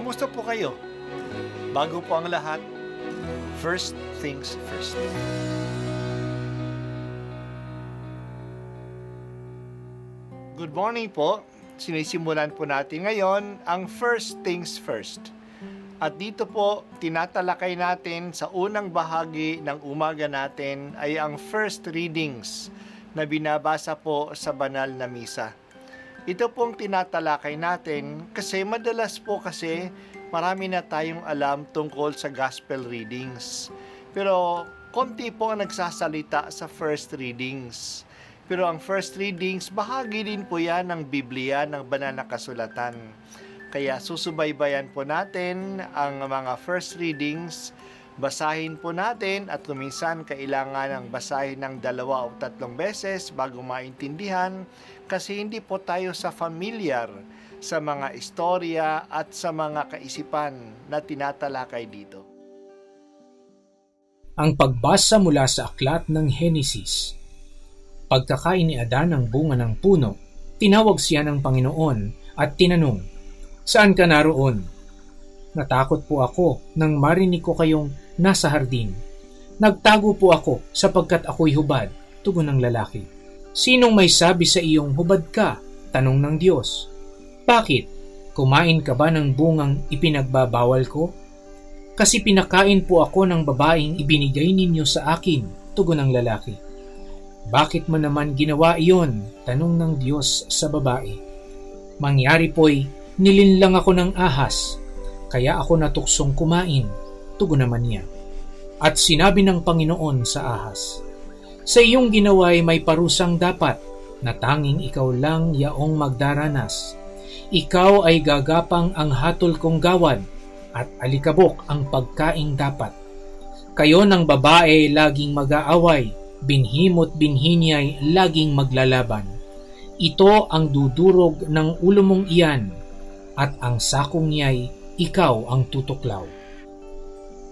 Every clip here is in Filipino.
Kumusta po kayo? Bago po ang lahat, first things first. Good morning po. Sinisimulan po natin ngayon ang first things first. At dito po, tinatalakay natin sa unang bahagi ng umaga natin ay ang first readings na binabasa po sa banal na misa. Ito pong tinatalakay natin kasi madalas po marami na tayong alam tungkol sa gospel readings. Pero konti po ang nagsasalita sa first readings. Pero ang first readings, bahagi din po yan ng Biblia, ng banal na kasulatan. Kaya susubaybayan po natin ang mga first readings, basahin po natin at kuminsan kailangan ng basahin ng 2 o 3 beses bago maintindihan kasi hindi po tayo familiar sa mga istorya at sa mga kaisipan na tinatalakay dito. Ang pagbasa mula sa aklat ng Henesis. Pagkakain ni Adan ng bunga ng puno, tinawag siya ng Panginoon at tinanong, "Saan ka naroon?" "Natakot po ako nang marinig ko kayong nasa hardin. Nagtago po ako sapagkat ako'y hubad," tugon ng lalaki. "Sinong may sabi sa iyong hubad ka?" tanong ng Diyos. "Bakit? Kumain ka ba ng bungang ipinagbabawal ko?" "Kasi pinakain po ako ng babaeng ibinigay ninyo sa akin," tugon ng lalaki. "Bakit mo naman ginawa iyon?" tanong ng Diyos sa babae. "Mangyari po'y nilinlang ako ng ahas, kaya ako natuksong kumain," tugon naman niya. At sinabi ng Panginoon sa ahas, "Sa iyong ginawa'y may parusang dapat, na tanging ikaw lang yaong magdaranas. Ikaw ay gagapang ang hatol kong gawad, at alikabok ang pagkaing dapat. Kayo ng babae laging mag-aaway, binhimo't binhi niya'y laging maglalaban. Ito ang dudurog ng ulo mong iyan, at ang sakong niya'y ikaw ang tutuklaw."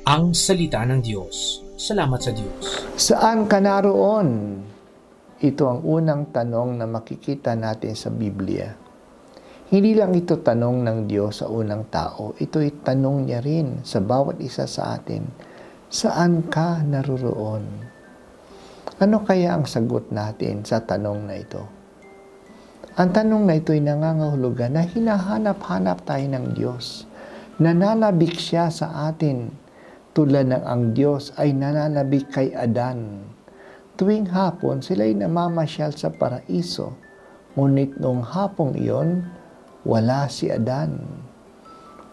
Ang salita ng Diyos. Salamat sa Diyos. Saan ka naroon? Ito ang unang tanong na makikita natin sa Biblia. Hindi lang ito tanong ng Diyos sa unang tao, ito'y tanong niya rin sa bawat isa sa atin. Saan ka naroon? Ano kaya ang sagot natin sa tanong na ito? Ang tanong na ito ay nangangahulugan na hinahanap-hanap tayo ng Diyos. Nananabik siya sa atin tulad ng ang Diyos ay nananabik kay Adan. Tuwing hapon, sila'y namamasyal sa paraiso. Ngunit noong hapong iyon, wala si Adan.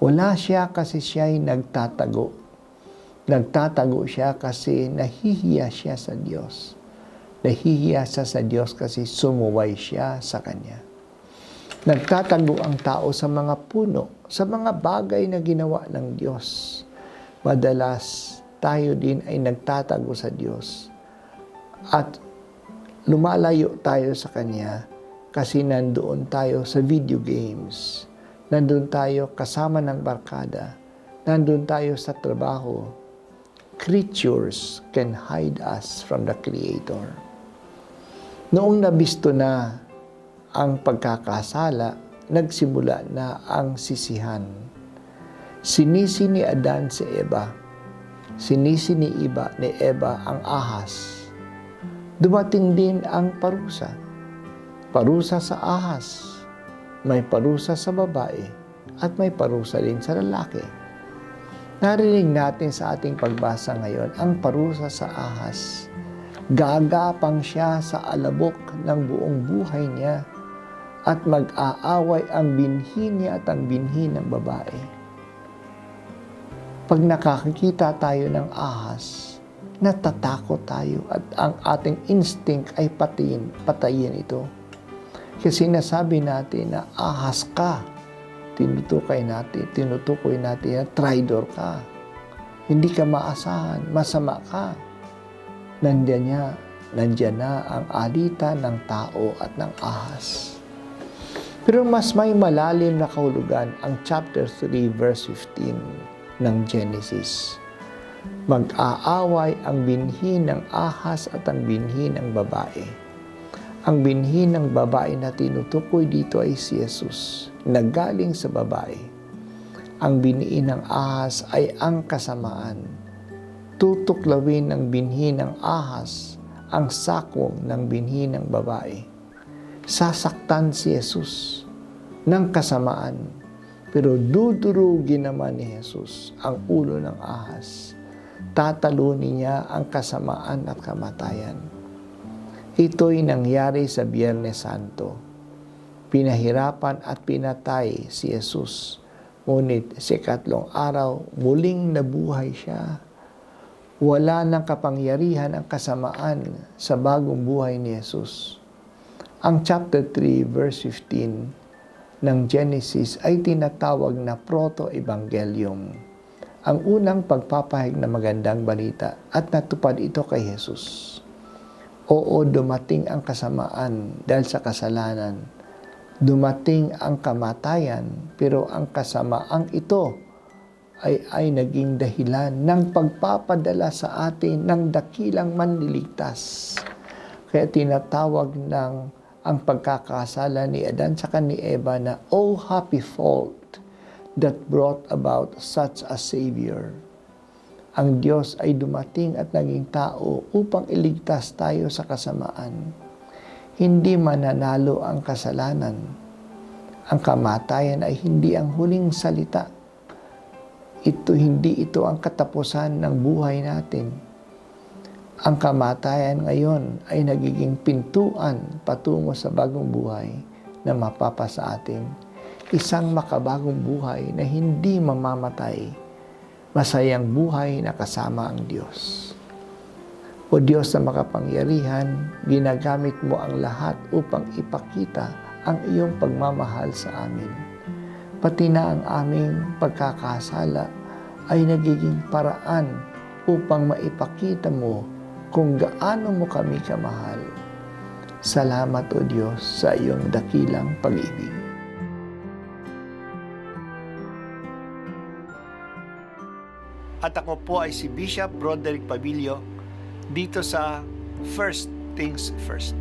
Wala siya kasi siya'y nagtatago. Nagtatago siya kasi nahihiya siya sa Diyos. Nahihiya siya sa Diyos kasi sumuway siya sa Kanya. Nagtatago ang tao sa mga puno, sa mga bagay na ginawa ng Diyos. Madalas tayo din ay nagtatago sa Diyos. At lumalayo tayo sa Kanya kasi nandoon tayo sa video games. Nandoon tayo kasama ng barkada. Nandoon tayo sa trabaho. Creatures can hide us from the Creator. Noong nabisto na ang pagkakasala, nagsimula na ang sisihan. Sinisi ni Adan si Eva. Sinisi ni Eva ang ahas. Dumating din ang parusa. Parusa sa ahas. May parusa sa babae at may parusa din sa lalaki. Narinig natin sa ating pagbasa ngayon ang parusa sa ahas. Gagapang siya sa alabok ng buong buhay niya at mag-aaway ang binhi niya at ang binhi ng babae. Pag nakakikita tayo ng ahas, natatakot tayo at ang ating instinct ay patayin ito. Kasi nasabi natin na ahas ka. Tinutukoy natin na traitor ka. Hindi ka maasahan, masama ka. Nandiyan na ang alitan ng tao at ng ahas. Pero mas may malalim na kahulugan ang chapter 3 verse 15 ng Genesis. Mag-aaway ang binhi ng ahas at ang binhi ng babae. Ang binhi ng babae na tinutukoy dito ay si Jesus, na galing sa babae. Ang binhi ng ahas ay ang kasamaan. Tutuklawin ng binhi ng ahas ang sakwang ng binhi ng babae. Sasaktan si Jesus ng kasamaan, pero dudurugin naman ni Jesus ang ulo ng ahas. Tatalunin niya ang kasamaan at kamatayan. Ito'y nangyari sa Biyernes Santo. Pinahirapan at pinatay si Jesus. Ngunit sa ikatlong araw, muling nabuhay siya. Wala nang kapangyarihan ang kasamaan sa bagong buhay ni Jesus. Ang chapter 3, verse 15 ng Genesis ay tinatawag na proto-evangelium. Ang unang pagpapahayag na magandang balita at natupad ito kay Jesus. Oo, dumating ang kasamaan dahil sa kasalanan. Dumating ang kamatayan, pero ang kasamaang ito ay naging dahilan ng pagpapadala sa atin ng dakilang manliligtas. Kaya tinatawag ng ang pagkakasala ni Adan sa ni Eva na, "Oh, happy fault that brought about such a Savior." Ang Diyos ay dumating at naging tao upang iligtas tayo sa kasamaan. Hindi mananalo ang kasalanan. Ang kamatayan ay hindi ang huling salita. Hindi ito ang katapusan ng buhay natin. Ang kamatayan ngayon ay nagiging pintuan patungo sa bagong buhay na mapapasa atin. Isang makabagong buhay na hindi mamamatay. Masayang buhay na kasama ang Diyos. O Diyos na makapangyarihan, ginagamit mo ang lahat upang ipakita ang iyong pagmamahal sa amin. Pati na ang aming pagkakasala ay nagiging paraan upang maipakita mo kung gaano mo kami kamahal. Salamat o Diyos sa iyong dakilang pag-ibig. At ako po ay si Bishop Broderick Pabilio dito sa First Things First.